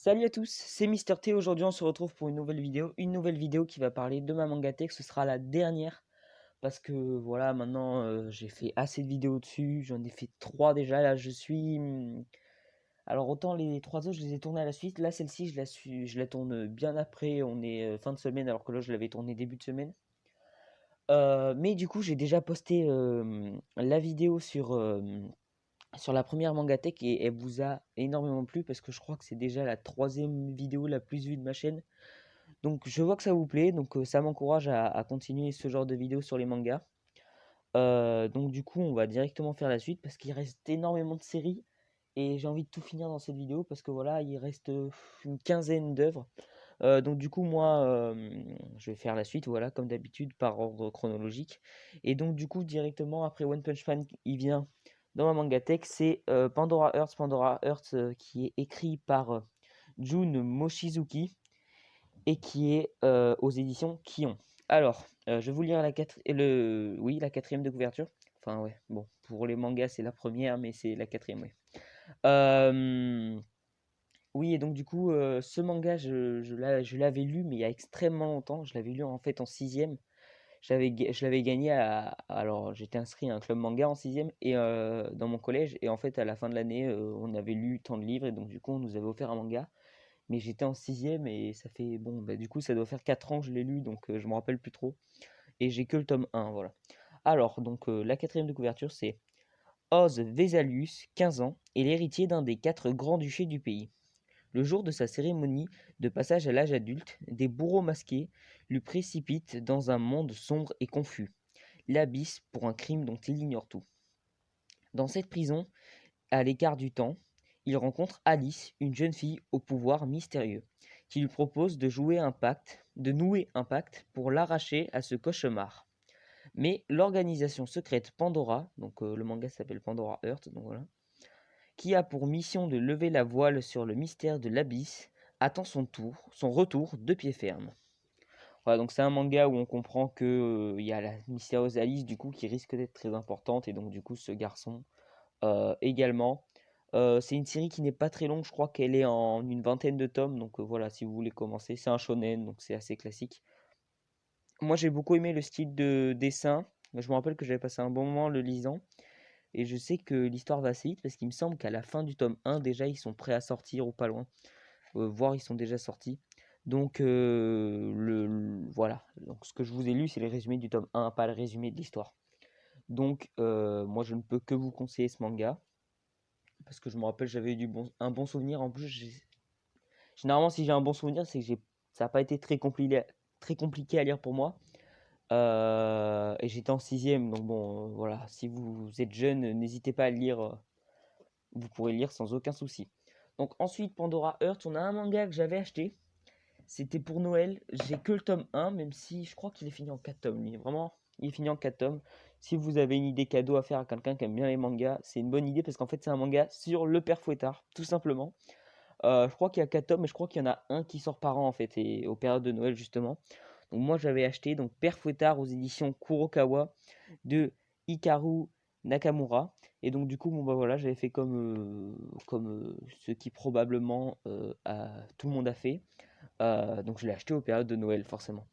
Salut à tous, c'est Mister T. Aujourd'hui, on se retrouve pour une nouvelle vidéo qui va parler de ma Mangatech. Ce sera la dernière parce que voilà, maintenant j'ai fait assez de vidéos dessus. J'en ai fait 3 déjà. Là, je suis. Alors, autant les 3 autres, je les ai tournées à la suite. Là, celle-ci, je la tourne bien après. On est fin de semaine, alors que là, je l'avais tournée début de semaine. Mais du coup, j'ai déjà posté la vidéo sur la première Mangatech et elle vous a énormément plu parce que je crois que c'est déjà la troisième vidéo la plus vue de ma chaîne. Donc je vois que ça vous plaît, donc ça m'encourage à continuer ce genre de vidéos sur les mangas. Donc du coup on va directement faire la suite parce qu'il reste énormément de séries et j'ai envie de tout finir dans cette vidéo parce que voilà il reste une quinzaine d'œuvres. Donc du coup moi je vais faire la suite voilà comme d'habitude par ordre chronologique. Et donc du coup directement après One Punch Man il vient dans ma Mangatech, c'est Pandora Hearts. Pandora Hearts qui est écrit par Jun Mochizuki et qui est aux éditions Kion. Alors, je vais vous lire la quatrième de couverture. Enfin, ouais, bon, pour les mangas, c'est la première, mais c'est la quatrième, ouais. Oui, et donc du coup, ce manga, je l'avais lu, mais il y a extrêmement longtemps. Je l'avais lu en fait en sixième. Je l'avais gagné alors, j'étais inscrit à un club manga en sixième et dans mon collège. Et en fait, à la fin de l'année, on avait lu tant de livres et donc du coup, on nous avait offert un manga. Mais j'étais en sixième et ça fait, bon, bah, du coup, ça doit faire 4 ans que je l'ai lu, donc je me rappelle plus trop. Et j'ai que le tome 1, voilà. Alors, donc, la quatrième de couverture, c'est Oz Vesalius, 15 ans, est l'héritier d'un des 4 grands-duchés du pays. Le jour de sa cérémonie de passage à l'âge adulte, des bourreaux masqués lui précipitent dans un monde sombre et confus, l'abysse pour un crime dont il ignore tout. Dans cette prison, à l'écart du temps, il rencontre Alice, une jeune fille au pouvoir mystérieux, qui lui propose de nouer un pacte pour l'arracher à ce cauchemar. Mais l'organisation secrète Pandora, donc le manga s'appelle Pandora Heart, donc voilà, qui a pour mission de lever la voile sur le mystère de l'abysse, attend son retour de pied ferme. Voilà, donc c'est un manga où on comprend que il y a la mystérieuse Alice du coup qui risque d'être très importante et donc du coup ce garçon également. C'est une série qui n'est pas très longue, je crois qu'elle est en une vingtaine de tomes, donc voilà, si vous voulez commencer, c'est un shonen, donc c'est assez classique. Moi j'ai beaucoup aimé le style de dessin, je me rappelle que j'avais passé un bon moment le lisant, et je sais que l'histoire va assez vite, parce qu'il me semble qu'à la fin du tome 1, déjà ils sont prêts à sortir ou pas loin, voire ils sont déjà sortis. Donc voilà, donc ce que je vous ai lu, c'est le résumé du tome 1, pas le résumé de l'histoire. Donc moi je ne peux que vous conseiller ce manga. Parce que je me rappelle, j'avais eu un bon souvenir. En plus, généralement, si j'ai un bon souvenir, c'est que ça n'a pas été très compliqué à lire pour moi. Et j'étais en sixième, donc bon, voilà. Si vous êtes jeune, n'hésitez pas à le lire. Vous pourrez le lire sans aucun souci. Donc ensuite, Pandora Heart, on a un manga que j'avais acheté. C'était pour Noël. J'ai que le tome 1, même si je crois qu'il est fini en 4 tomes. Lui. Vraiment, il est fini en 4 tomes. Si vous avez une idée cadeau à faire à quelqu'un qui aime bien les mangas, c'est une bonne idée parce qu'en fait, c'est un manga sur le père Fouettard, tout simplement. Je crois qu'il y a 4 tomes, mais je crois qu'il y en a un qui sort par an en fait, et aux périodes de Noël justement. Donc moi j'avais acheté donc Père Fouettard aux éditions Kurokawa de Hikaru Nakamura. Et donc du coup bon bah voilà j'avais fait comme ce qui probablement tout le monde a fait. Donc je l'ai acheté aux périodes de Noël forcément.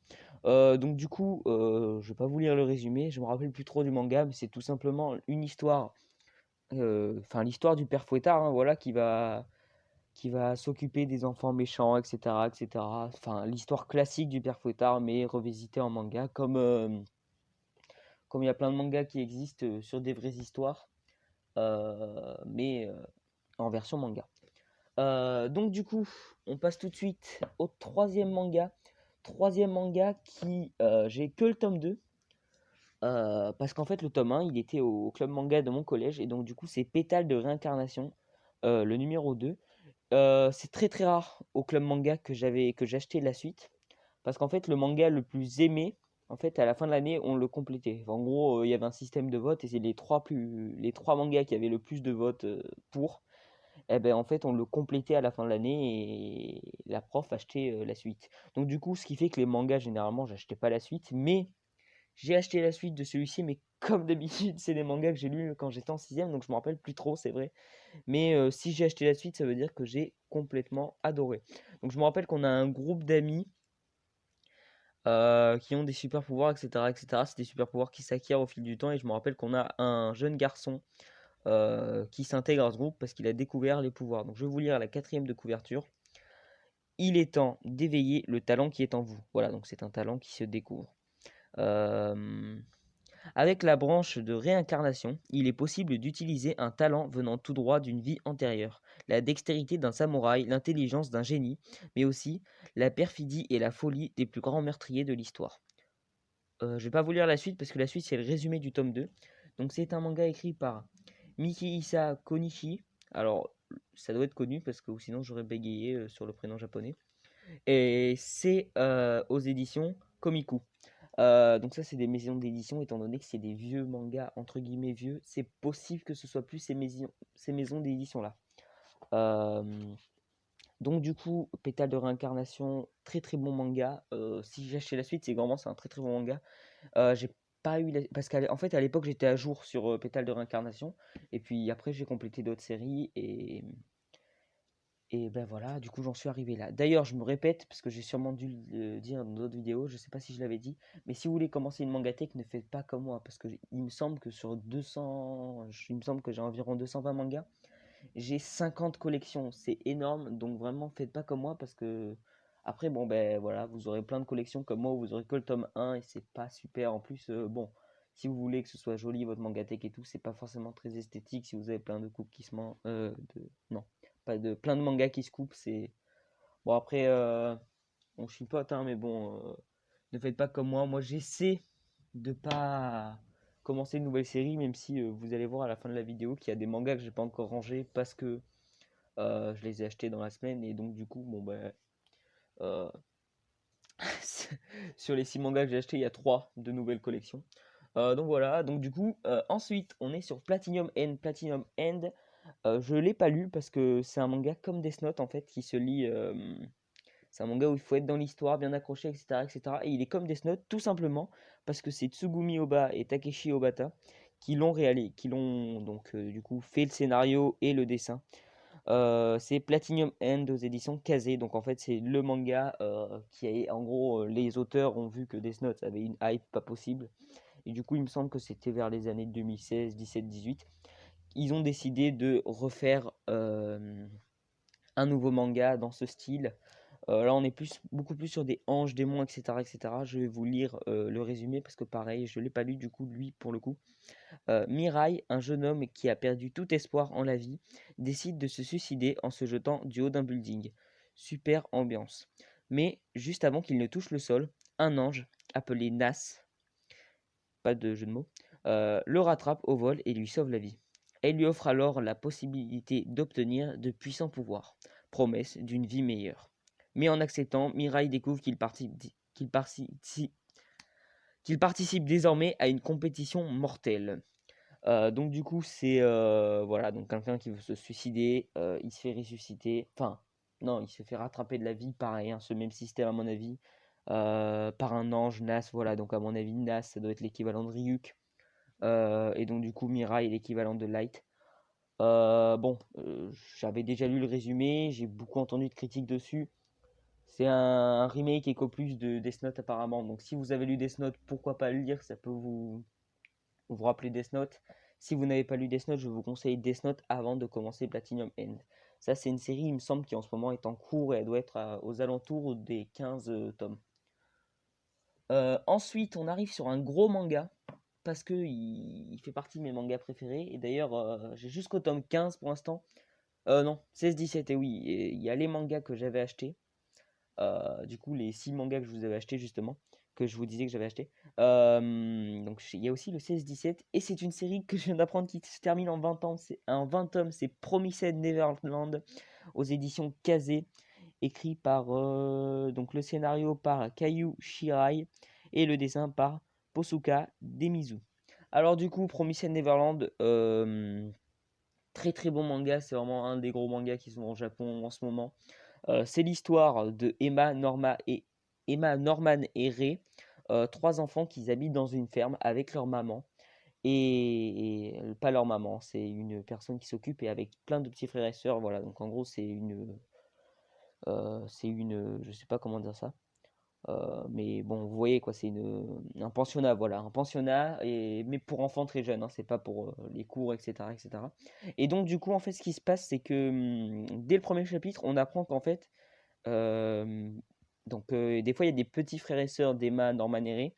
Donc du coup je vais pas vous lire le résumé, je me rappelle plus trop du manga, mais c'est tout simplement une histoire, enfin l'histoire du Père Fouettard, hein, voilà qui va s'occuper des enfants méchants, etc., etc. Enfin, l'histoire classique du Père Fouettard, mais revisitée en manga, comme il y a plein de mangas qui existent sur des vraies histoires, mais en version manga. Donc du coup, on passe tout de suite au troisième manga. Troisième manga qui, j'ai que le tome 2, parce qu'en fait le tome 1, il était au club manga de mon collège, et donc du coup c'est Pétale de réincarnation, le numéro 2. C'est très très rare au club manga que j'achetais la suite parce qu'en fait le manga le plus aimé en fait à la fin de l'année on le complétait. Enfin, en gros il y avait un système de vote et c'est les trois mangas qui avaient le plus de votes pour et ben en fait on le complétait à la fin de l'année et la prof achetait la suite. Donc du coup ce qui fait que les mangas généralement j'achetais pas la suite mais J'ai acheté la suite de celui-ci, mais comme d'habitude, c'est des mangas que j'ai lus quand j'étais en sixième, donc je me rappelle plus trop, c'est vrai. Mais si j'ai acheté la suite, ça veut dire que j'ai complètement adoré. Donc je me rappelle qu'on a un groupe d'amis qui ont des super pouvoirs, etc., etc. C'est des super pouvoirs qui s'acquièrent au fil du temps, et je me rappelle qu'on a un jeune garçon qui s'intègre à ce groupe parce qu'il a découvert les pouvoirs. Donc je vais vous lire la quatrième de couverture. Il est temps d'éveiller le talent qui est en vous. Voilà, donc c'est un talent qui se découvre. Euh, Avec la branche de réincarnation, il est possible d'utiliser un talent venant tout droit d'une vie antérieure, la dextérité d'un samouraï, l'intelligence d'un génie, mais aussi la perfidie et la folie des plus grands meurtriers de l'histoire. Je vais pas vous lire la suite parce que la suite c'est le résumé du tome 2. Donc c'est un manga écrit par Mikihisa Konishi. Alors ça doit être connu parce que sinon j'aurais bégayé sur le prénom japonais. Et c'est aux éditions Komiku. Donc ça c'est des maisons d'édition, étant donné que c'est des vieux mangas, entre guillemets vieux, c'est possible que ce soit plus ces maisons d'édition là. Euh, donc du coup, Pétale de réincarnation, très très bon manga. Si j'ai acheté la suite, c'est vraiment c'est un très très bon manga. J'ai pas eu parce qu'en fait à l'époque j'étais à jour sur Pétale de réincarnation, et puis après j'ai complété d'autres séries, et ben voilà, du coup j'en suis arrivé là. D'ailleurs, je me répète, parce que j'ai sûrement dû le dire dans d'autres vidéos, je sais pas si je l'avais dit, mais si vous voulez commencer une mangatech, ne faites pas comme moi, parce que il me semble que sur 200, il me semble que j'ai environ 220 mangas, j'ai 50 collections, c'est énorme, donc vraiment faites pas comme moi, parce que après, bon ben voilà, vous aurez plein de collections comme moi, où vous aurez que le tome 1, et c'est pas super, en plus, bon, si vous voulez que ce soit joli votre mangatech et tout, c'est pas forcément très esthétique, si vous avez plein de coupes qui se mangent, non, pas de plein de mangas qui se coupent, c'est bon. Après, on chipote, hein, mais bon, ne faites pas comme moi. Moi, j'essaie de pas commencer une nouvelle série, même si vous allez voir à la fin de la vidéo qu'il y a des mangas que j'ai pas encore rangés parce que je les ai achetés dans la semaine, et donc du coup, bon ben, euh, sur les 6 mangas que j'ai achetés, il y a 3 de nouvelles collections. Donc voilà, donc du coup, ensuite, on est sur Platinum End. Platinum End, je l'ai pas lu parce que c'est un manga comme Death Note en fait qui se lit. C'est un manga où il faut être dans l'histoire, bien accroché, etc., etc. Et cetera. Et il est comme Death Note, tout simplement parce que c'est Tsugumi Oba et Takeshi Obata qui l'ont réalisé, qui l'ont donc du coup fait le scénario et le dessin. C'est Platinum End aux éditions Kazé. Donc en fait, c'est le manga qui a, en gros, les auteurs ont vu que Death Note avait une hype pas possible. Et du coup, il me semble que c'était vers les années 2016, 17, 18. Ils ont décidé de refaire un nouveau manga dans ce style. Là, on est beaucoup plus sur des anges, démons, etc., etc. Je vais vous lire le résumé parce que pareil, je ne l'ai pas lu du coup, lui, pour le coup. Mirai, un jeune homme qui a perdu tout espoir en la vie, décide de se suicider en se jetant du haut d'un building. Super ambiance. Mais juste avant qu'il ne touche le sol, un ange, appelé Nas, pas de jeu de mots, le rattrape au vol et lui sauve la vie. Elle lui offre alors la possibilité d'obtenir de puissants pouvoirs, promesse d'une vie meilleure. Mais en acceptant, Mirai découvre qu'il participe désormais à une compétition mortelle. Donc du coup, c'est voilà, donc quelqu'un qui veut se suicider, il se fait ressusciter, enfin non, il se fait rattraper de la vie, pareil, hein, ce même système à mon avis, par un ange, Nas, voilà, donc à mon avis, Nas, ça doit être l'équivalent de Ryuk, et donc du coup, Mirai est l'équivalent de Light. Bon, j'avais déjà lu le résumé, j'ai beaucoup entendu de critiques dessus. C'est un remake plus de Death Note apparemment, donc si vous avez lu Death Note, pourquoi pas le lire, ça peut vous rappelez Death Note. Si vous n'avez pas lu Death Note, je vous conseille Death Note avant de commencer Platinum End. Ça, c'est une série, il me semble, qui en ce moment est en cours, et elle doit être aux alentours des 15 tomes. Ensuite, on arrive sur un gros manga, parce que il fait partie de mes mangas préférés. Et d'ailleurs, j'ai jusqu'au tome 15 pour l'instant. Non, 16-17, et oui, il y a les mangas que j'avais achetés. Du coup, les 6 mangas que je vous avais achetés, justement, que je vous disais que j'avais acheté. Donc, il y a aussi le 16-17, et c'est une série que je viens d'apprendre qui se termine en 20 ans. C'est un 20 tomes, c'est Promised Neverland aux éditions Kazé, écrit par donc le scénario par Kayu Shirai et le dessin par Posuka Demizu. Alors du coup, Promised Neverland, très très bon manga, c'est vraiment un des gros mangas qui sont au Japon en ce moment. C'est l'histoire de Emma, Norman et Ray. 3 enfants qui habitent dans une ferme avec leur maman et pas leur maman, c'est une personne qui s'occupe et avec plein de petits frères et sœurs, voilà. Donc en gros, je sais pas comment dire ça. Mais bon, vous voyez quoi, c'est un pensionnat, voilà, un pensionnat, mais pour enfants très jeunes, hein, c'est pas pour les cours, etc., etc. Et donc du coup, en fait, ce qui se passe, c'est que dès le premier chapitre, on apprend qu'en fait, euh, des fois, il y a des petits frères et sœurs d'Emma, Norman et Ray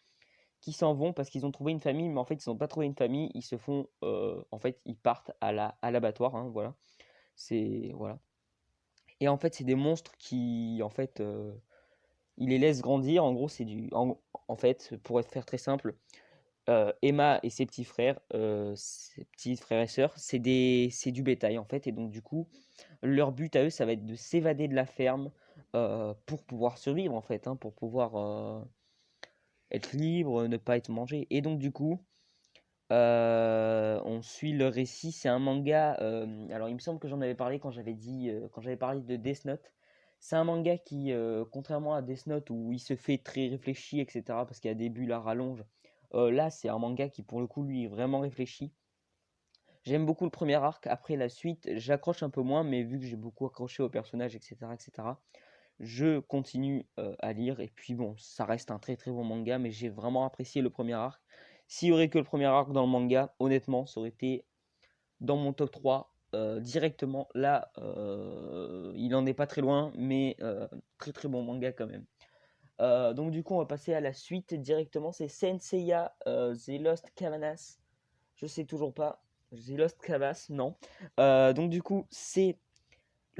qui s'en vont parce qu'ils ont trouvé une famille, mais en fait, ils n'ont pas trouvé une famille, ils se font, en fait, ils partent à l'abattoir, hein, voilà. Voilà. Et en fait, c'est des monstres qui, en fait, il les laisse grandir. En gros, en fait, pour faire très simple, Emma et ses petits frères, ses petits frères et sœurs, c'est du bétail en fait. Et donc du coup, leur but à eux, ça va être de s'évader de la ferme pour pouvoir survivre en fait, hein, pour pouvoir être libre, ne pas être mangé. Et donc du coup, on suit le récit. C'est un manga. Alors il me semble que j'en avais parlé quand j'avais parlé de Death Note. C'est un manga qui, contrairement à Death Note où il se fait très réfléchi, etc., parce qu'il y a des bulles à rallonge, là c'est un manga qui pour le coup lui est vraiment réfléchi. J'aime beaucoup le premier arc. Après la suite, j'accroche un peu moins, mais vu que j'ai beaucoup accroché au personnage, etc., etc., je continue à lire. Et puis bon, ça reste un très très bon manga, mais j'ai vraiment apprécié le premier arc. S'il y aurait que le premier arc dans le manga, honnêtement, ça aurait été dans mon top 3 directement. Là, il en est pas très loin, mais très très bon manga quand même. Donc du coup, on va passer à la suite directement. C'est Saint Seiya The Lost Cavanas. Je sais toujours pas. The Lost Cavas, non. Donc du coup, c'est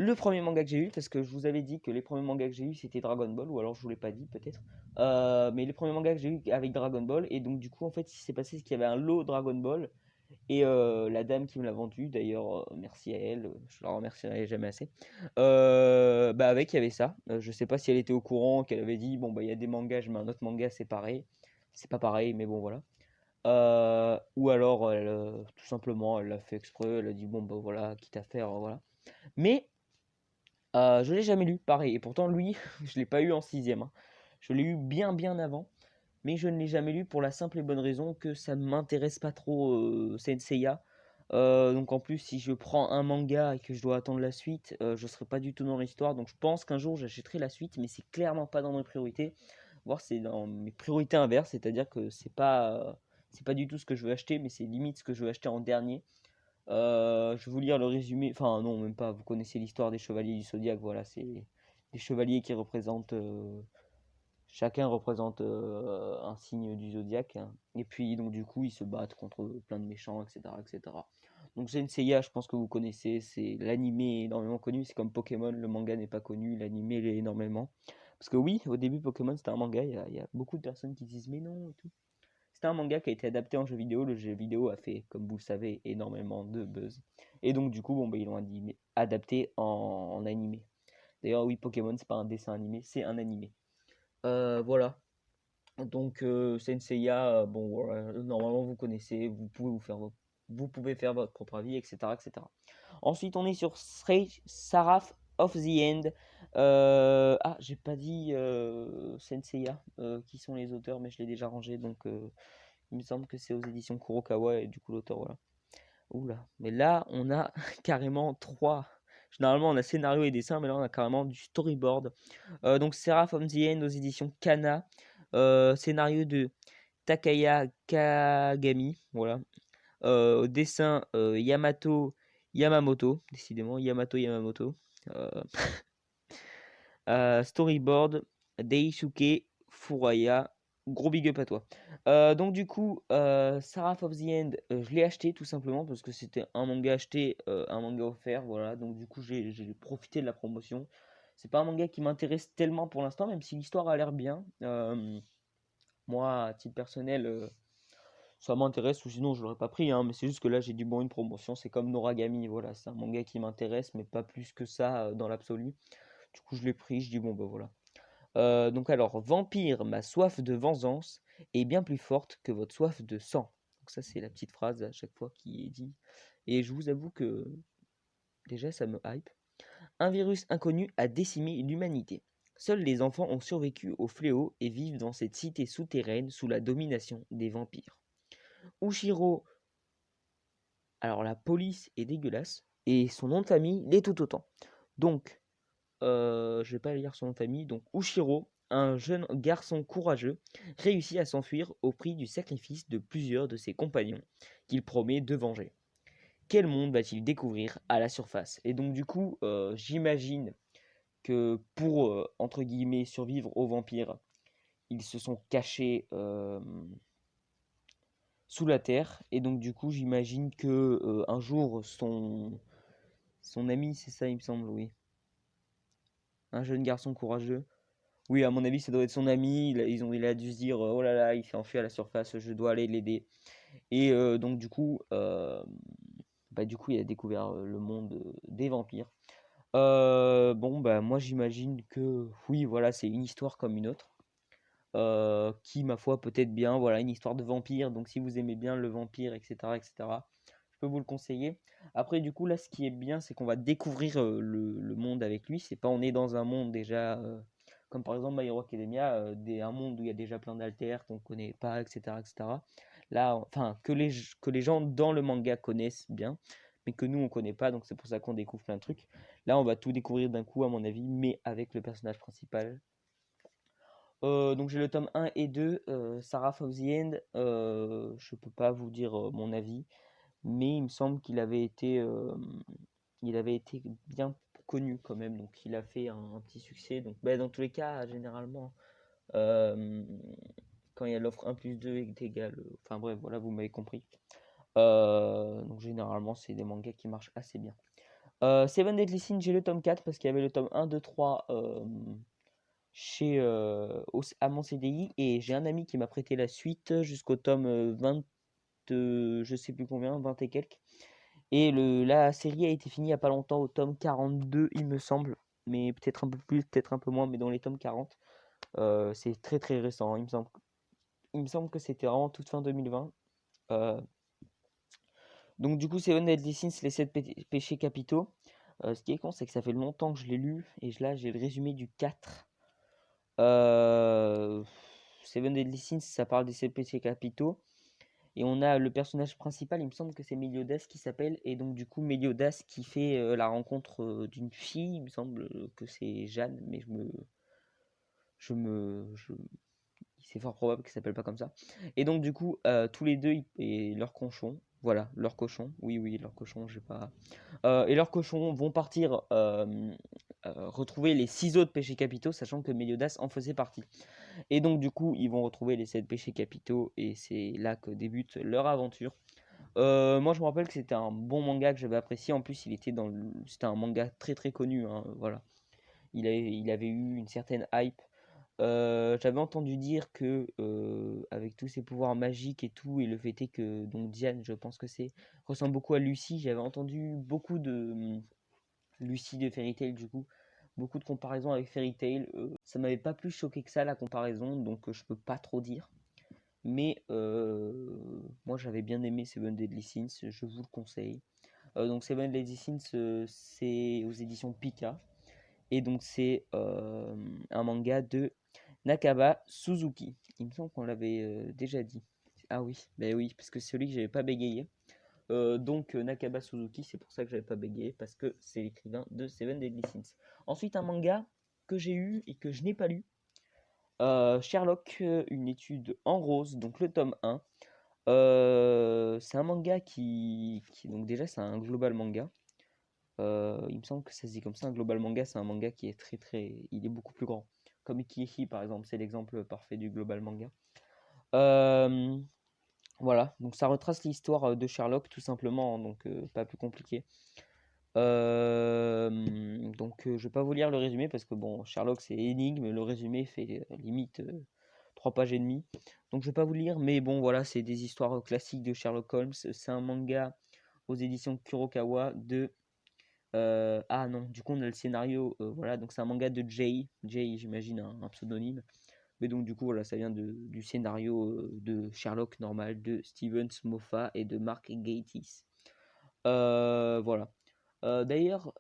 le premier manga que j'ai eu, parce que je vous avais dit que les premiers mangas que j'ai eu c'était Dragon Ball, ou alors je vous l'ai pas dit peut-être. Mais les premiers mangas que j'ai eu avec Dragon Ball, et donc du coup en fait ce qui s'est passé c'est qu'il y avait un lot Dragon Ball, et la dame qui me l'a vendu, d'ailleurs merci à elle, je la remercierai jamais assez. Bah avec il y avait ça, je sais pas si elle était au courant, qu'elle avait dit bon bah il y a des mangas, je mets un autre manga c'est pareil. C'est pas pareil mais bon voilà. Ou alors elle, tout simplement elle l'a fait exprès, elle a dit bon bah voilà, quitte à faire, voilà. Mais je l'ai jamais lu, pareil. Et pourtant, lui, je l'ai pas eu en sixième, hein. Je l'ai eu bien bien avant, mais je ne l'ai jamais lu pour la simple et bonne raison que ça ne m'intéresse pas trop Saint Seiya. Donc en plus, si je prends un manga et que je dois attendre la suite, je serai pas du tout dans l'histoire. Donc je pense qu'un jour j'achèterai la suite, mais c'est clairement pas dans mes priorités. Voire c'est dans mes priorités inverses, c'est-à-dire que c'est pas du tout ce que je veux acheter, mais c'est limite ce que je veux acheter en dernier. Je vais vous lire le résumé. Enfin, non, même pas. Vous connaissez l'histoire des chevaliers du Zodiaque. Voilà, c'est des chevaliers qui représentent. Chacun représente un signe du Zodiaque, hein. Et puis, donc, du coup, ils se battent contre plein de méchants, etc. etc. Donc, Saint Seiya, je pense que vous connaissez. L'animé est énormément connu. C'est comme Pokémon. Le manga n'est pas connu. L'animé l'est énormément. Parce que, oui, au début, Pokémon c'était un manga. Il y a beaucoup de personnes qui disent mais non et tout. C'est un manga qui a été adapté en jeu vidéo. Le jeu vidéo a fait, comme vous le savez, énormément de buzz. Et donc, du coup, bon, bah, ils l'ont adapté en animé. D'ailleurs, oui, Pokémon, c'est pas un dessin animé, c'est un animé. Voilà. Donc, Saint Seiya, bon, voilà, normalement, vous connaissez, vous pouvez faire votre propre avis, etc., etc. Ensuite, on est sur Saraf of the End. J'ai pas dit Saint Seiya, qui sont les auteurs, mais je l'ai déjà rangé, donc il me semble que c'est aux éditions Kurokawa et du coup l'auteur voilà. Oula, mais là on a carrément trois. Généralement on a scénario et dessin, mais là on a carrément du storyboard. Donc Seraph of the End aux éditions Kana. Scénario de Takaya Kagami, voilà. Au dessin Yamamoto, décidément Yamato Yamamoto. Euh, Storyboard, Daisuke Furaya, gros big up à toi. Donc du coup, Seraph of the End, je l'ai acheté tout simplement parce que c'était un manga acheté, un manga offert, voilà. Donc du coup, j'ai profité de la promotion. C'est pas un manga qui m'intéresse tellement pour l'instant, même si l'histoire a l'air bien. Moi, à titre personnel, ça m'intéresse ou sinon je l'aurais pas pris, hein, mais c'est juste que là j'ai dit bon une promotion, c'est comme Noragami, voilà, c'est un manga qui m'intéresse, mais pas plus que ça dans l'absolu. Du coup je l'ai pris, je dis bon bah voilà. Donc alors, Vampire, ma soif de vengeance est bien plus forte que votre soif de sang. Donc ça, c'est la petite phrase à chaque fois qui est dit. Et je vous avoue que déjà, ça me hype. Un virus inconnu a décimé l'humanité. Seuls les enfants ont survécu au fléau et vivent dans cette cité souterraine sous la domination des vampires. Ushiro, alors la police est dégueulasse, et son nom de famille l'est tout autant. Donc, je vais pas lire son nom de famille. Donc, Ushiro, un jeune garçon courageux, réussit à s'enfuir au prix du sacrifice de plusieurs de ses compagnons, qu'il promet de venger. Quel monde va-t-il découvrir à la surface? Et donc, du coup, j'imagine que pour, entre guillemets, survivre aux vampires, ils se sont cachés sous la terre. Et donc, du coup, j'imagine que un jour, son ami, c'est ça, il me semble, oui. Un jeune garçon courageux. Oui, à mon avis, ça doit être son ami. Il a dû se dire, oh là là, il s'est enfui à la surface, je dois aller l'aider. Et donc, du coup, il a découvert le monde des vampires. Bon, bah, moi, j'imagine que, oui, voilà, c'est une histoire comme une autre. Qui, ma foi, peut-être bien, voilà, une histoire de vampire. Donc, si vous aimez bien le vampire, etc., etc., je peux vous le conseiller. Après, du coup, là, ce qui est bien, c'est qu'on va découvrir le monde avec lui. C'est pas, on est dans un monde déjà, comme par exemple My Hero Academia, un monde où il y a déjà plein d'altères qu'on connaît pas, etc., etc. Là, enfin, que les gens dans le manga connaissent bien, mais que nous, on connaît pas. Donc, c'est pour ça qu'on découvre plein de trucs. Là, on va tout découvrir d'un coup, à mon avis, mais avec le personnage principal. Donc j'ai le tome 1 et 2, Sarah of the End. Je peux pas vous dire mon avis, mais il me semble il avait été bien connu quand même, donc il a fait un petit succès. Donc bah, dans tous les cas, généralement, euh, quand il y a l'offre 1 plus 2 est égal, enfin bref, voilà, vous m'avez compris. Donc généralement, c'est des mangas qui marchent assez bien. Seven Deadly Sins, j'ai le tome 4 parce qu'il y avait le tome 1, 2, 3 à mon CDI, et j'ai un ami qui m'a prêté la suite jusqu'au tome 20, je sais plus combien, 20 et quelques. Et la série a été finie il n'y a pas longtemps au tome 42, il me semble, mais peut-être un peu plus, peut-être un peu moins, mais dans les tomes 40. C'est très très récent, il me semble que c'était vraiment toute fin 2020. Euh, donc du coup, Seven Deadly Sins, les 7 péchés capitaux. Ce qui est con, c'est que ça fait longtemps que je l'ai lu, et là j'ai le résumé du 4. Euh, Seven Deadly Sins, ça parle des 7 péchés capitaux. Et on a le personnage principal, il me semble que c'est Meliodas qui s'appelle. Et donc, du coup, Meliodas qui fait la rencontre d'une fille. Il me semble que c'est Jeanne, mais c'est fort probable qu'il s'appelle pas comme ça. Et donc, du coup, tous les deux et leur cochon, voilà, leur cochon, oui, oui, leur cochon, j'ai pas. Et leurs cochons vont partir retrouver les 6 autres péchés capitaux, sachant que Meliodas en faisait partie. Et donc, du coup, ils vont retrouver les 7 péchés capitaux, et c'est là que débute leur aventure. Moi, je me rappelle que c'était un bon manga que j'avais apprécié. En plus, c'était un manga très très connu, hein, voilà. Il avait eu une certaine hype. J'avais entendu dire que avec tous ses pouvoirs magiques et tout, et le fait est que donc Diane, je pense que c'est ressemble beaucoup à Lucy. J'avais entendu beaucoup de Lucy de Fairy Tail, du coup, beaucoup de comparaisons avec Fairy Tail. Ça m'avait pas plus choqué que ça la comparaison, donc je peux pas trop dire. Mais moi j'avais bien aimé Seven Deadly Sins, je vous le conseille. Donc Seven Deadly Sins, c'est aux éditions Pika. Et donc c'est un manga de Nakaba Suzuki. Il me semble qu'on l'avait déjà dit. Ah oui, ben oui, parce que c'est celui que j'avais pas bégayé. Nakaba Suzuki, c'est pour ça que j'avais pas bégayé, parce que c'est l'écrivain de Seven Deadly Sins. Ensuite, un manga que j'ai eu et que je n'ai pas lu. Sherlock, une étude en rose, donc le tome 1. C'est un manga donc déjà, c'est un global manga. Il me semble que ça se dit comme ça, un global manga, c'est un manga qui est très très. Il est beaucoup plus grand. Comme Ikihi par exemple, c'est l'exemple parfait du global manga. Euh, voilà, donc ça retrace l'histoire de Sherlock tout simplement, donc pas plus compliqué. Je vais pas vous lire le résumé parce que bon, Sherlock c'est énigme, le résumé fait limite 3 pages et demie. Donc je vais pas vous lire, mais bon voilà, c'est des histoires classiques de Sherlock Holmes. C'est un manga aux éditions Kurokawa de ah non, du coup on a le scénario, voilà, donc c'est un manga de Jay, j'imagine un pseudonyme. Mais donc du coup voilà, ça vient du scénario de Sherlock normal de Steven Moffat et de Mark Gatiss. Voilà. D'ailleurs,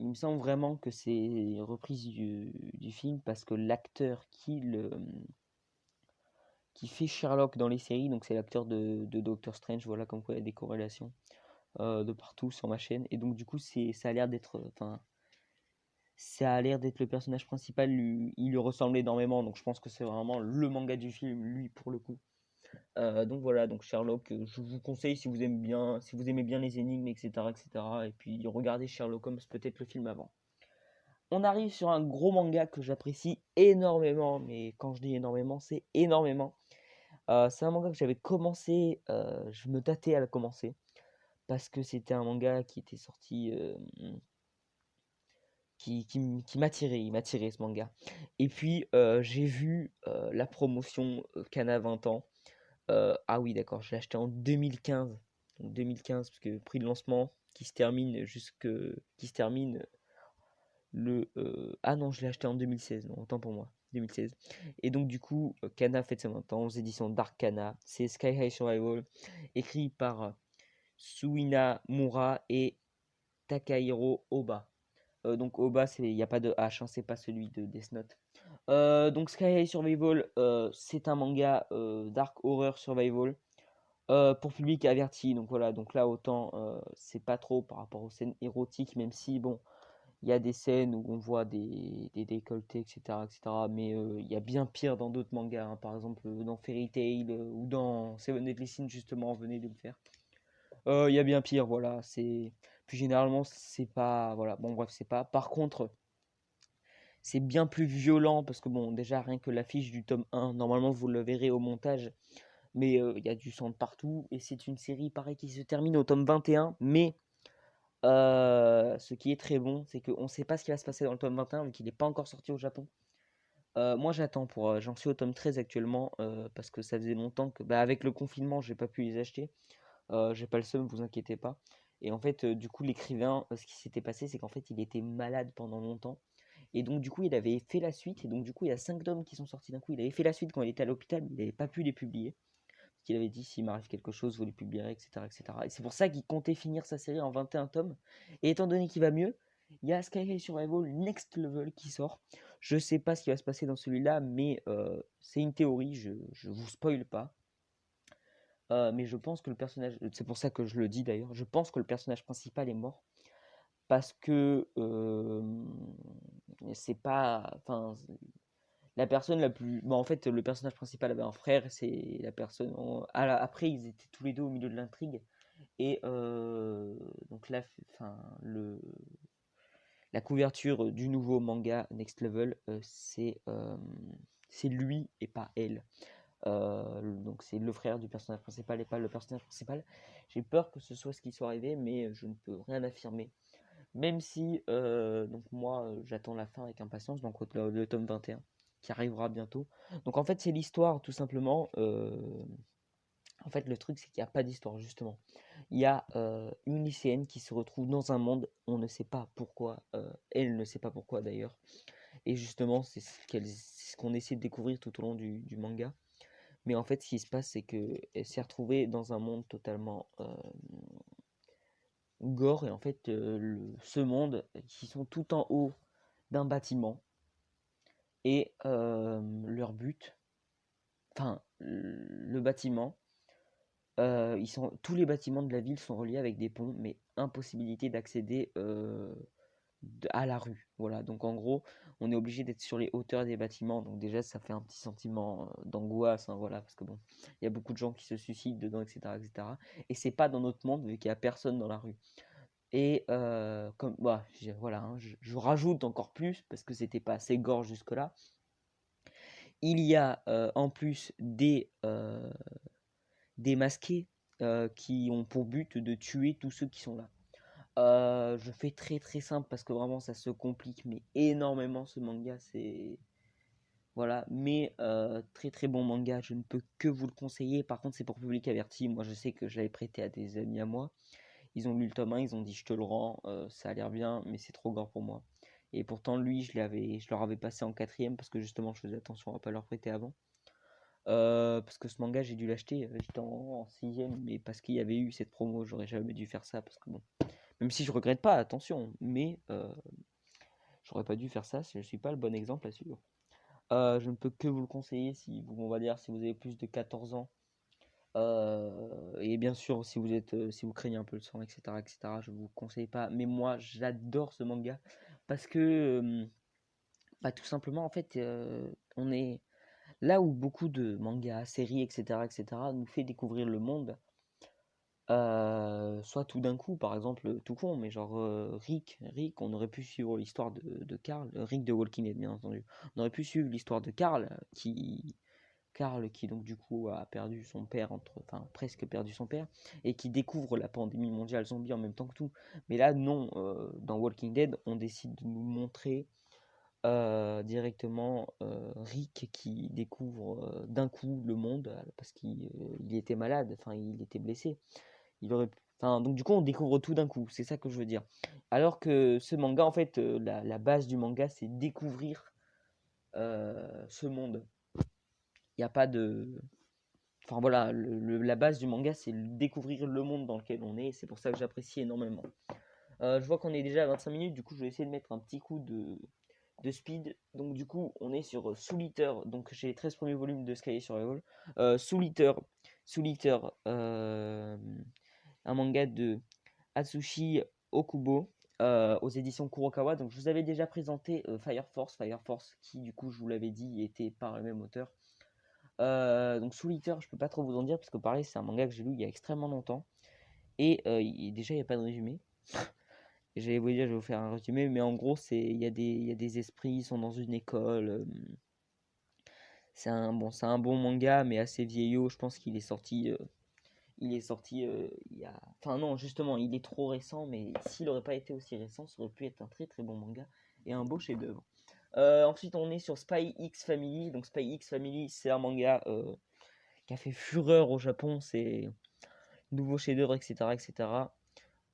il me semble vraiment que c'est une reprise du film parce que l'acteur qui fait Sherlock dans les séries, donc c'est l'acteur de Doctor Strange, voilà comme quoi il y a des corrélations de partout sur ma chaîne. Et donc du coup ça a l'air d'être, enfin, ça a l'air d'être le personnage principal, il lui ressemble énormément, donc je pense que c'est vraiment le manga du film, lui pour le coup. Donc voilà, donc Sherlock, je vous conseille si vous aimez bien les énigmes, etc., etc. Et puis regardez Sherlock Holmes, peut-être le film avant. On arrive sur un gros manga que j'apprécie énormément, mais quand je dis énormément, c'est énormément. C'est un manga que j'avais commencé, je me tâtais à le commencer, parce que c'était un manga qui était sorti, qui m'attirait, il m'attirait ce manga. Et puis j'ai vu la promotion Kana 20 ans. Ah oui, d'accord, je l'ai acheté en 2015. Donc 2015, parce que prix de lancement qui se termine ah non, je l'ai acheté en 2016, non, autant pour moi, 2016. Et donc du coup, Kana fête ses 20 ans aux éditions Dark Kana. C'est Sky High Survival, écrit par Suina Mura et Takahiro Oba. Donc Oba, il n'y a pas de H, hein, c'est pas celui de Death Note. Donc Sky High Survival, c'est un manga Dark Horror Survival pour public averti. Donc voilà, donc là autant c'est pas trop par rapport aux scènes érotiques, même si bon, il y a des scènes où on voit des décolletés, etc., etc. Mais il y a bien pire dans d'autres mangas, hein. Par exemple dans Fairy Tail ou dans Seven Deadly Sins, justement, on venait de le faire. Il y a bien pire, voilà. C'est Plus généralement, c'est pas, voilà. Bon, bref, c'est pas. Par contre, c'est bien plus violent parce que bon, déjà rien que l'affiche du tome 1, normalement vous le verrez au montage, mais il y a du sang de partout et c'est une série pareil qui se termine au tome 21, mais ce qui est très bon, c'est qu'on ne sait pas ce qui va se passer dans le tome 21 vu qu'il n'est pas encore sorti au Japon. Moi j'attends j'en suis au tome 13 actuellement parce que ça faisait longtemps que bah, avec le confinement j'ai pas pu les acheter. J'ai pas le seum, vous inquiétez pas. Et en fait du coup l'écrivain, ce qui s'était passé c'est qu'en fait il était malade pendant longtemps. Et donc du coup il avait fait la suite et donc du coup il y a 5 tomes qui sont sortis d'un coup. Il avait fait la suite quand il était à l'hôpital mais il n'avait pas pu les publier. Parce qu'il avait dit s'il m'arrive quelque chose vous les publierez, etc., etc. Et cetera. Et c'est pour ça qu'il comptait finir sa série en 21 tomes. Et étant donné qu'il va mieux, il y a Sky High Survival Next Level qui sort. Je sais pas ce qui va se passer dans celui-là, mais c'est une théorie, je vous spoil pas. Mais je pense que le personnage, c'est pour ça que je le dis d'ailleurs, je pense que le personnage principal est mort parce que c'est pas, enfin, la personne la plus, bon, en fait, le personnage principal avait un frère, c'est la personne, après ils étaient tous les deux au milieu de l'intrigue et donc là, enfin, la couverture du nouveau manga Next Level, c'est lui et pas elle. Donc c'est le frère du personnage principal et pas le personnage principal. J'ai peur que ce soit ce qui soit arrivé, mais je ne peux rien affirmer. Même si donc moi j'attends la fin avec impatience, donc le tome 21 qui arrivera bientôt. Donc en fait c'est l'histoire tout simplement. En fait le truc c'est qu'il n'y a pas d'histoire justement. Il y a une lycéenne qui se retrouve dans un monde, on ne sait pas pourquoi, elle ne sait pas pourquoi d'ailleurs. Et justement c'est ce qu'on essaie de découvrir tout au long du manga. Mais en fait, ce qui se passe, c'est qu'elle s'est retrouvée dans un monde totalement gore. Et en fait, ce monde, qui sont tout en haut d'un bâtiment. Et leur but, enfin, le bâtiment, tous les bâtiments de la ville sont reliés avec des ponts, mais impossibilité d'accéder à la rue. Voilà, donc en gros, on est obligé d'être sur les hauteurs des bâtiments. Donc déjà, ça fait un petit sentiment d'angoisse, hein, voilà, parce que bon, il y a beaucoup de gens qui se suicident dedans, etc., etc. Et cetera. Et c'est pas dans notre monde vu qu'il y a personne dans la rue. Et comme bah, voilà, hein, je rajoute encore plus parce que c'était pas assez gore jusque-là. Il y a en plus des masqués qui ont pour but de tuer tous ceux qui sont là. Je fais très très simple parce que vraiment ça se complique mais énormément ce manga, c'est voilà, mais très très bon manga, je ne peux que vous le conseiller. Par contre c'est pour public averti, moi je sais que je l'avais prêté à des amis à moi, ils ont lu le tome 1, ils ont dit je te le rends, ça a l'air bien mais c'est trop gore pour moi. Et pourtant lui je leur avais passé en quatrième parce que justement je faisais attention à pas leur prêter avant. Parce que ce manga j'ai dû l'acheter, j'étais en sixième mais parce qu'il y avait eu cette promo, j'aurais jamais dû faire ça parce que bon. Même si je regrette pas, attention, mais j'aurais pas dû faire ça, je suis pas le bon exemple à suivre. Je ne peux que vous le conseiller si vous, on va dire, si vous avez plus de 14 ans. Et bien sûr, si vous êtes, si vous craignez un peu le sang, etc., je vous conseille pas. Mais moi, j'adore ce manga parce que, bah, tout simplement, en fait, on est là où beaucoup de mangas, séries, etc., nous fait découvrir le monde. Soit tout d'un coup, par exemple, tout con, mais genre Rick, on aurait pu suivre l'histoire de Carl, Rick de Walking Dead, bien entendu. On aurait pu suivre l'histoire de Carl qui donc du coup a perdu son père, enfin presque perdu son père, et qui découvre la pandémie mondiale zombie en même temps que tout. Mais là, non, dans Walking Dead, on décide de nous montrer directement Rick qui découvre d'un coup le monde parce qu'il était malade, enfin il était blessé. Enfin, donc du coup, on découvre tout d'un coup, c'est ça que je veux dire. Alors que ce manga, en fait, la base du manga, c'est découvrir ce monde. Il n'y a pas de... Enfin voilà, la base du manga, c'est découvrir le monde dans lequel on est, et c'est pour ça que j'apprécie énormément. Je vois qu'on est déjà à 25 minutes, du coup, je vais essayer de mettre un petit coup de speed. Donc du coup, on est sur Soul Eater, donc j'ai les 13 premiers volumes de Sky Survival. Soul Eater, Soul Eater, un manga de Atsushi Okubo aux éditions Kurokawa. Donc je vous avais déjà présenté Fire Force qui du coup je vous l'avais dit était par le même auteur. Donc Soul Eater, je peux pas trop vous en dire parce que pareil c'est un manga que j'ai lu il y a extrêmement longtemps et déjà il n'y a pas de résumé. J'allais vous dire je vais vous faire un résumé mais en gros il y a des esprits, ils sont dans une école. C'est un bon manga mais assez vieillot. Je pense qu'il est sorti il y a... Enfin non, justement, il est trop récent, mais s'il n'aurait pas été aussi récent, ça aurait pu être un très très bon manga et un beau chef-d'œuvre. Ensuite, on est sur Spy X Family. Donc Spy X Family, c'est un manga qui a fait fureur au Japon. C'est nouveau chef-d'œuvre, etc., etc.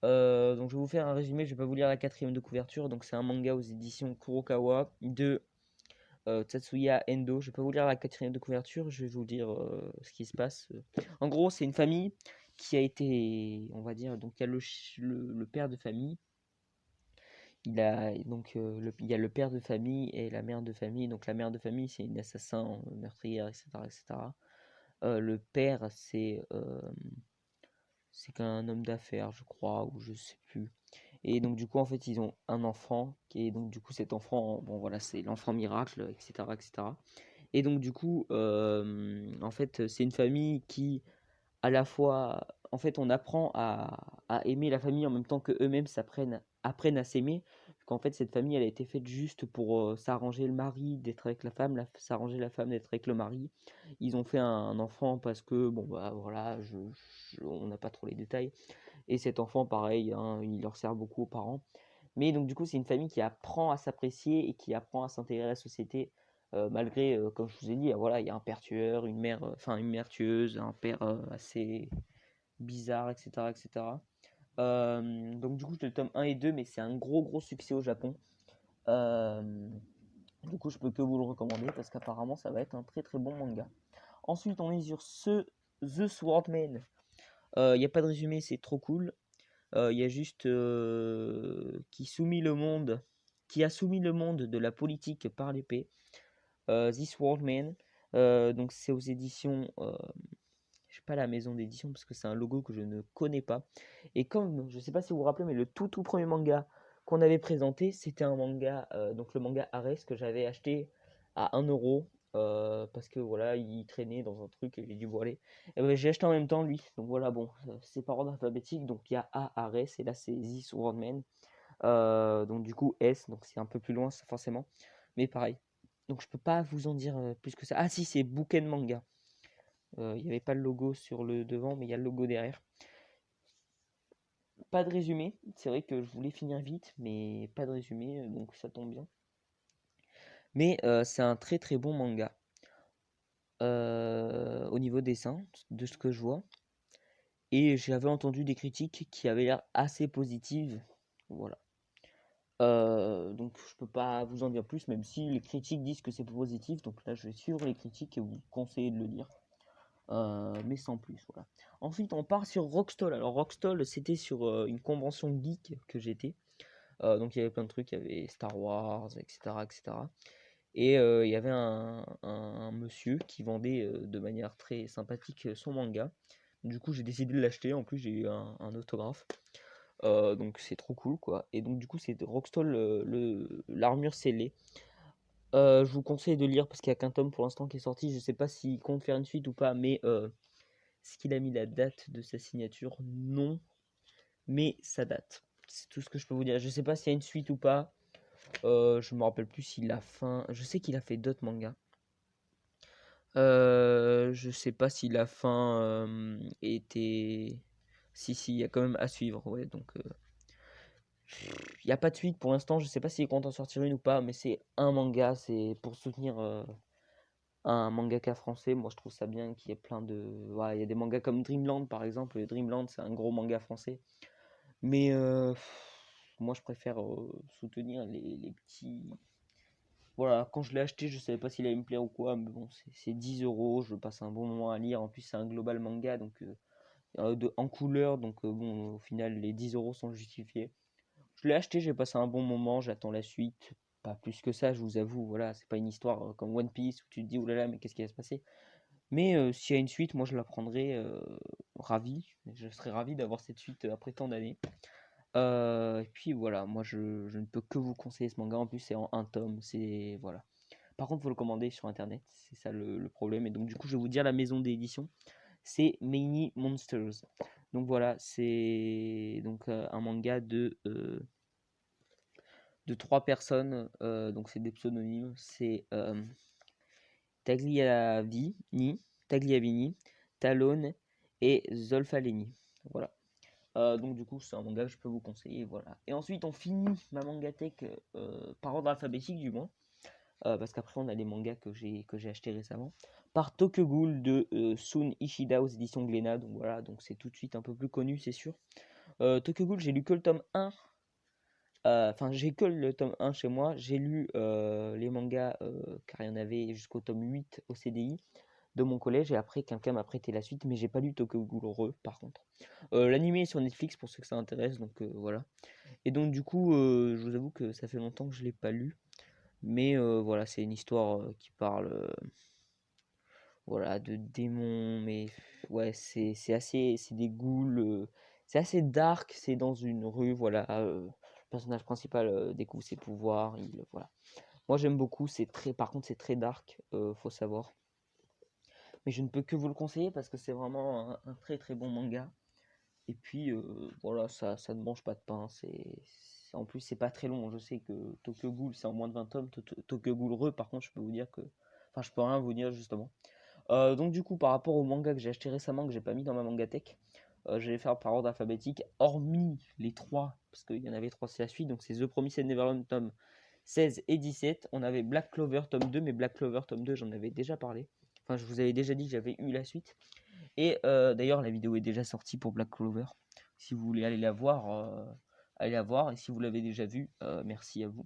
Donc je vais vous faire un résumé. Je vais pas vous lire la quatrième de couverture. Donc c'est un manga aux éditions Kurokawa de Tatsuya Endo. Je vais pas vous lire la quatrième de couverture, je vais vous dire ce qui se passe. En gros, c'est une famille qui a été, on va dire, donc il y a le père de famille. Il y a le père de famille et la mère de famille. Donc la mère de famille, c'est une assassin, meurtrière, etc., etc. Le père, c'est qu'un homme d'affaires, je crois, ou je sais plus. Et donc du coup, en fait, ils ont un enfant qui est donc du coup cet enfant, bon voilà, c'est l'enfant miracle, etc., etc. Et donc du coup, en fait, c'est une famille qui, à la fois, en fait, on apprend à aimer la famille en même temps que eux-mêmes apprennent à s'aimer. Qu'en fait, cette famille, elle a été faite juste pour s'arranger le mari d'être avec la femme, s'arranger la femme d'être avec le mari. Ils ont fait un enfant parce que, bon, bah voilà, on n'a pas trop les détails. Et cet enfant, pareil, hein, il leur sert beaucoup aux parents. Mais donc du coup, c'est une famille qui apprend à s'apprécier et qui apprend à s'intégrer à la société, malgré, comme je vous ai dit, voilà, il y a un père tueur, une mère tueuse, un père assez bizarre, etc., etc. Donc du coup, c'est le tome 1 et 2, mais c'est un gros gros succès au Japon. Euh, du coup, je peux que vous le recommander parce qu'apparemment, ça va être un très très bon manga. Ensuite, on est sur The Swordman. Il n'y a pas de résumé, c'est trop cool. Il y a juste qui a soumis le monde de la politique par l'épée. This World Man. Donc c'est aux éditions. Je sais pas la maison d'édition parce que c'est un logo que je ne connais pas. Et comme je sais pas si vous vous rappelez, mais le tout premier manga qu'on avait présenté, c'était un manga, donc le manga Ares que j'avais acheté à 1 euro. Parce que voilà, il traînait dans un truc et j'ai dû voiler. Et ben, j'ai acheté en même temps lui. Donc voilà, bon, c'est par ordre alphabétique. Donc il y a A, Ares, et là c'est This World Man. Donc du coup S, donc c'est un peu plus loin forcément. Mais pareil. Donc je peux pas vous en dire plus que ça. Ah si, c'est Bouquet Manga. Il n'y avait pas le logo sur le devant, mais il y a le logo derrière. Pas de résumé. C'est vrai que je voulais finir vite, mais pas de résumé, donc ça tombe bien. Mais c'est un très très bon manga. Au niveau dessin, de ce que je vois. Et j'avais entendu des critiques qui avaient l'air assez positives. Voilà. Donc je peux pas vous en dire plus, même si les critiques disent que c'est positif. Donc là, je vais suivre les critiques et vous conseiller de le lire. mais sans plus, voilà. Ensuite, on part sur Rockstall. Alors, Rockstall, c'était sur une convention geek que j'étais. Donc, il y avait plein de trucs, il y avait Star Wars, etc., etc. Et il y avait un monsieur qui vendait de manière très sympathique son manga. Du coup, j'ai décidé de l'acheter. En plus, j'ai eu un autographe. Donc, c'est trop cool, quoi. Et donc, du coup, c'est Rockstall, l'armure scellée. Je vous conseille de lire parce qu'il n'y a qu'un tome pour l'instant qui est sorti. Je sais pas s'il compte faire une suite ou pas, mais est-ce qu'il a mis la date de sa signature? Non, mais ça date. C'est tout ce que je peux vous dire. Je sais pas s'il y a une suite ou pas. Je me rappelle plus s'il a fin. Je sais qu'il a fait d'autres mangas. Je sais pas si la fin était. Si, il y a quand même à suivre. Ouais, donc il n'y a pas de suite pour l'instant. Je sais pas s'il compte en sortir une ou pas, mais c'est un manga. C'est pour soutenir un mangaka français. Moi, je trouve ça bien qu'il y ait plein de. Ouais, il y a des mangas comme Dreamland par exemple. Dreamland, c'est un gros manga français. Mais moi, je préfère soutenir les petits. Voilà, quand je l'ai acheté, je savais pas s'il allait me plaire ou quoi, mais bon, c'est 10 euros, je passe un bon moment à lire. En plus, c'est un global manga, donc en couleur, donc bon, au final, les 10 euros sont justifiés. Je l'ai acheté, j'ai passé un bon moment, j'attends la suite. Pas plus que ça, je vous avoue, voilà, c'est pas une histoire comme One Piece où tu te dis, oulala, mais qu'est-ce qui va se passer? Mais s'il y a une suite, moi je la prendrai ravi. Je serais ravi d'avoir cette suite après tant d'années. Et puis voilà, moi je ne peux que vous conseiller ce manga. En plus, c'est en un tome. C'est voilà. Par contre, il faut le commander sur internet. C'est ça le problème. Et donc, du coup, je vais vous dire la maison d'édition. C'est Many Monsters. Donc voilà, c'est donc un manga de trois personnes. Donc c'est des pseudonymes. C'est Tagliavini, Tagliavini, Talone et Zolfaleni. Voilà. Donc du coup, c'est un manga que je peux vous conseiller, voilà. Et ensuite, on finit ma mangatech par ordre alphabétique du moins, parce qu'après on a les mangas que j'ai acheté récemment, par Tokyo Ghoul de Sun Ishida aux éditions Glénat. Donc voilà, donc c'est tout de suite un peu plus connu, c'est sûr. Tokyo Ghoul, j'ai lu que le tome 1. Enfin, j'ai que le tome 1 chez moi. J'ai lu les mangas, car il y en avait jusqu'au tome 8 au CDI de mon collège, et après quelqu'un m'a prêté la suite, mais j'ai pas lu Tokyo Ghoul Re par contre. L'anime est sur Netflix pour ceux que ça intéresse, donc voilà. Et donc du coup, je vous avoue que ça fait longtemps que je l'ai pas lu, mais voilà, c'est une histoire qui parle voilà, de démons, mais ouais, c'est assez, c'est des ghouls, c'est assez dark, c'est dans une rue, voilà, le personnage principal découvre ses pouvoirs, voilà. Moi j'aime beaucoup, par contre c'est très dark, faut savoir. Mais je ne peux que vous le conseiller parce que c'est vraiment un très très bon manga. Et puis voilà, ça ne mange pas de pain. En plus, c'est pas très long. Je sais que Tokyo Ghoul, c'est en moins de 20 tomes. Tokyo Ghoul Re, par contre, je peux vous dire que. Enfin, je peux rien vous dire justement. Donc, du coup, par rapport au manga que j'ai acheté récemment, que j'ai pas mis dans ma mangatech, je vais faire par ordre alphabétique, hormis les trois, parce qu'il y en avait trois, c'est la suite. Donc, c'est The Promised Neverland, tome 16 et 17. On avait Black Clover, tome 2, mais Black Clover, tome 2, j'en avais déjà parlé. Enfin, je vous avais déjà dit que j'avais eu la suite. Et d'ailleurs, la vidéo est déjà sortie pour Black Clover. Si vous voulez aller la voir, allez la voir. Et si vous l'avez déjà vue, merci à vous.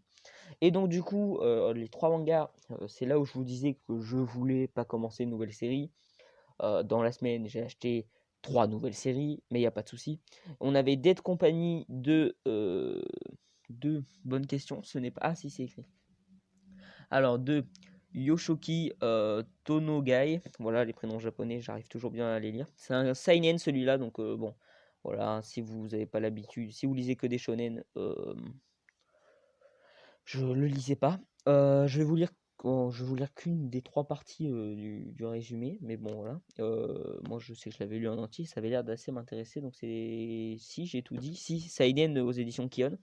Et donc, du coup, les trois mangas, c'est là où je vous disais que je voulais pas commencer une nouvelle série. Dans la semaine, j'ai acheté trois nouvelles séries, mais il n'y a pas de souci. On avait Dead Company de bonne question. Ce n'est pas. Ah, si, c'est écrit. Alors, de Yoshoki Tonogai, voilà les prénoms japonais, j'arrive toujours bien à les lire. C'est un seinen celui-là, donc bon, voilà, si vous n'avez pas l'habitude, si vous lisez que des shonen, je le lisais pas. Je vais vous lire, je vais vous lire qu'une des trois parties du résumé, mais bon voilà. Moi je sais que je l'avais lu en entier, ça avait l'air d'assez m'intéresser, donc c'est si j'ai tout dit, si seinen aux éditions Kion.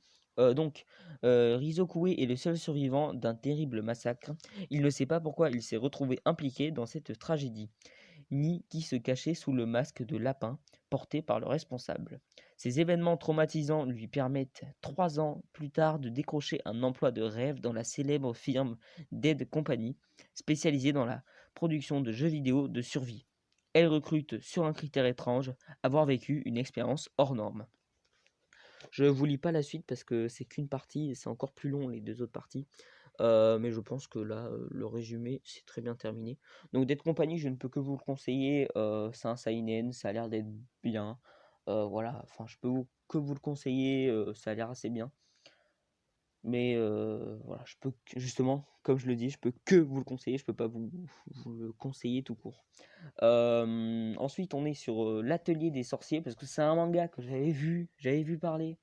Rizokue est le seul survivant d'un terrible massacre. Il ne sait pas pourquoi il s'est retrouvé impliqué dans cette tragédie, ni qui se cachait sous le masque de lapin porté par le responsable. Ces événements traumatisants lui permettent 3 ans plus tard de décrocher un emploi de rêve dans la célèbre firme Dead Company, spécialisée dans la production de jeux vidéo de survie. Elle recrute sur un critère étrange, avoir vécu une expérience hors norme. Je vous lis pas la suite parce que c'est qu'une partie et c'est encore plus long les deux autres parties. Mais je pense que là, le résumé, c'est très bien terminé. Donc Dead Company, je ne peux que vous le conseiller. C'est un seinen, ça a l'air d'être bien. Voilà, enfin, je peux que vous le conseiller. Ça a l'air assez bien. Mais voilà, je peux justement, comme je le dis, je peux que vous le conseiller. Je peux pas vous le conseiller tout court. Ensuite, on est sur l'Atelier des sorciers parce que c'est un manga que j'avais vu parler.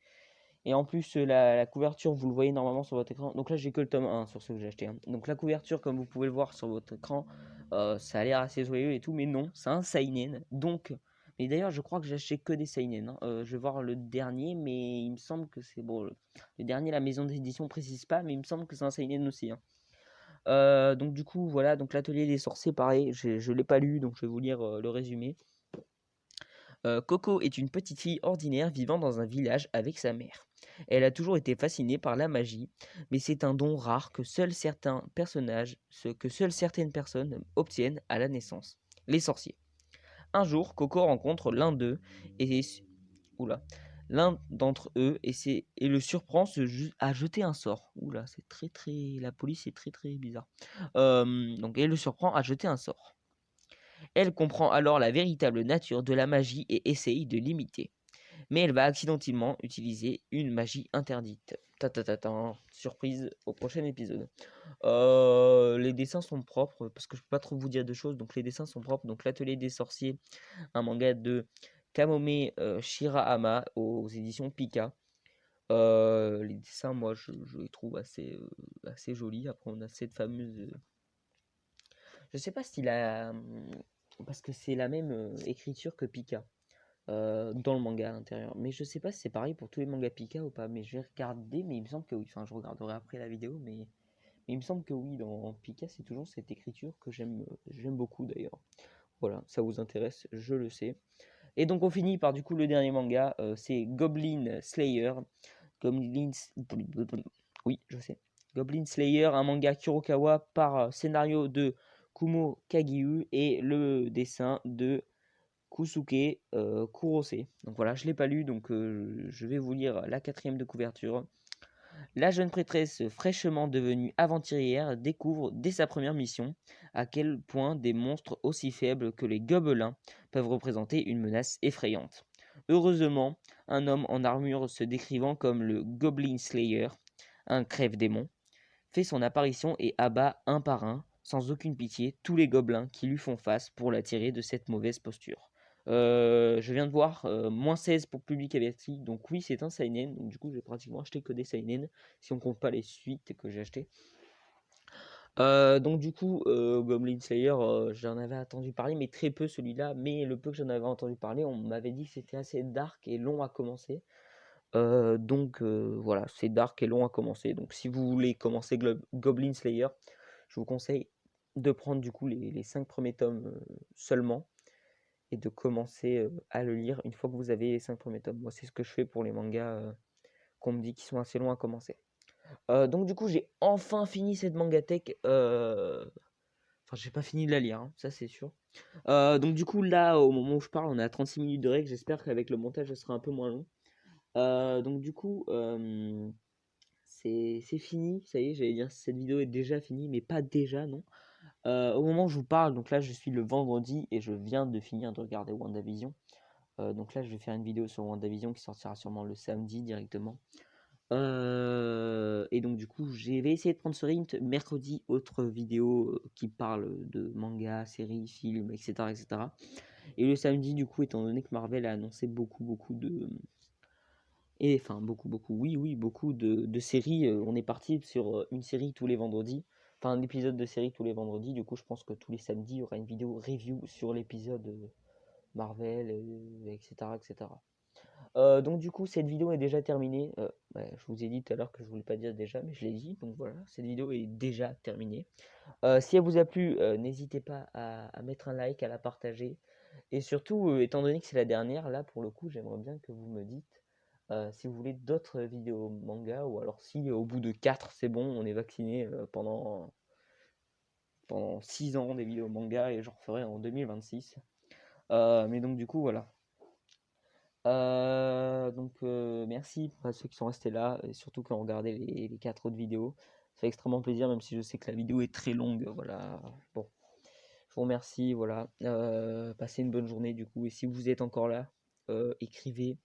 Et en plus, la couverture, vous le voyez normalement sur votre écran. Donc là, j'ai que le tome 1 sur ce que j'ai acheté, hein. Donc la couverture, comme vous pouvez le voir sur votre écran, ça a l'air assez joyeux et tout, mais non, c'est un seinen. Donc, mais d'ailleurs, je crois que j'ai acheté que des seinen, hein. Je vais voir le dernier, mais il me semble que c'est bon. Le dernier, la maison d'édition précise pas, mais il me semble que c'est un seinen aussi, hein. Donc du coup, voilà, donc l'Atelier des sorciers, pareil, je l'ai pas lu, donc je vais vous lire le résumé. Coco est une petite fille ordinaire vivant dans un village avec sa mère. Elle a toujours été fascinée par la magie, mais c'est un don rare que seuls certains personnages, ce que seules certaines personnes obtiennent à la naissance. Les sorciers. Un jour, Coco rencontre l'un d'eux et oula, l'un d'entre eux et le surprend à jeter un sort. Oula, c'est très la police est très bizarre. Donc elle le surprend à jeter un sort. Elle comprend alors la véritable nature de la magie et essaye de l'imiter. Mais elle va accidentellement utiliser une magie interdite. Ta ta ta ta, surprise au prochain épisode. Les dessins sont propres parce que je peux pas trop vous dire de choses. Donc les dessins sont propres. Donc l'Atelier des sorciers, un manga de Kamome Shirahama aux éditions Pika. Les dessins, moi, je les trouve assez jolis. Après, on a cette fameuse. Je sais pas s'il a. Parce que c'est la même écriture que Pika dans le manga à l'intérieur. Mais je sais pas si c'est pareil pour tous les mangas Pika ou pas. Mais je vais regarder, mais il me semble que oui. Enfin, je regarderai après la vidéo, mais il me semble que oui, dans Pika, c'est toujours cette écriture que j'aime beaucoup d'ailleurs. Voilà, ça vous intéresse, je le sais. Et donc on finit par du coup le dernier manga, c'est Goblin Slayer. Goblin... Oui, je sais. Goblin Slayer, un manga Kurokawa par scénario de Kumo Kagiu et le dessin de Kusuke Kurose. Donc voilà, je l'ai pas lu, donc je vais vous lire la quatrième de couverture. La jeune prêtresse fraîchement devenue aventurière découvre dès sa première mission à quel point des monstres aussi faibles que les gobelins peuvent représenter une menace effrayante. Heureusement, un homme en armure se décrivant comme le Goblin Slayer, un crève-démon, fait son apparition et abat un par un, sans aucune pitié, tous les gobelins qui lui font face pour l'attirer de cette mauvaise posture. Je viens de voir -16 pour public averti, donc oui, c'est un seinen. Donc du coup, j'ai pratiquement acheté que des seinen si on compte pas les suites que j'ai achetées. Donc du coup, Goblin Slayer, j'en avais entendu parler, mais très peu celui-là. Mais le peu que j'en avais entendu parler, on m'avait dit que c'était assez dark et long à commencer. Donc voilà, c'est dark et long à commencer. Donc si vous voulez commencer Goblin Slayer, je vous conseille de prendre du coup les 5 premiers tomes seulement et de commencer à le lire une fois que vous avez les 5 premiers tomes. Moi, c'est ce que je fais pour les mangas qu'on me dit qui sont assez longs à commencer. Donc du coup, j'ai enfin fini cette mangatech. Enfin, j'ai pas fini de la lire, hein, ça c'est sûr. Donc du coup, là, au moment où je parle, on est à 36 minutes de règle. J'espère qu'avec le montage, ce sera un peu moins long. Donc du coup, c'est fini, ça y est, j'allais dire cette vidéo est déjà finie, mais pas déjà, non. Au moment où je vous parle, donc là je suis le vendredi et je viens de finir de regarder WandaVision. Donc là je vais faire une vidéo sur WandaVision qui sortira sûrement le samedi directement. Et donc du coup je vais essayer de prendre ce rythme. Mercredi, autre vidéo qui parle de manga, séries, films, etc., etc. Et le samedi du coup, étant donné que Marvel a annoncé beaucoup de et enfin, oui, beaucoup de séries. On est parti sur une série tous les vendredis. Enfin, un épisode de série tous les vendredis. Du coup, je pense que tous les samedis, il y aura une vidéo review sur l'épisode Marvel, etc., etc. Donc, du coup, cette vidéo est déjà terminée. Ouais, je vous ai dit tout à l'heure que je voulais pas dire déjà, mais je l'ai dit. Donc voilà, cette vidéo est déjà terminée. Si elle vous a plu, n'hésitez pas à mettre un like, à la partager. Et surtout, étant donné que c'est la dernière, là, pour le coup, j'aimerais bien que vous me dites si vous voulez d'autres vidéos manga ou alors si au bout de 4 c'est bon, on est vacciné pendant 6 ans des vidéos manga et j'en referai en 2026. Mais donc du coup voilà. Donc merci à ceux qui sont restés là et surtout qui ont regardé les 4 autres vidéos. Ça fait extrêmement plaisir, même si je sais que la vidéo est très longue. Voilà. Bon, je vous remercie. Voilà. Passez une bonne journée du coup. Et si vous êtes encore là, écrivez.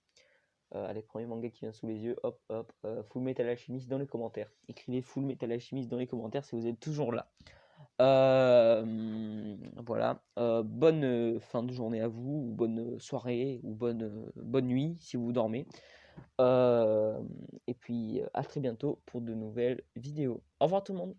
Allez, premier manga qui vient sous les yeux. Hop, hop. Full Metal Alchemist dans les commentaires. Écrivez Full Metal Alchemist dans les commentaires si vous êtes toujours là. Voilà. Bonne fin de journée à vous, ou bonne soirée, ou bonne nuit si vous dormez. Et puis à très bientôt pour de nouvelles vidéos. Au revoir tout le monde.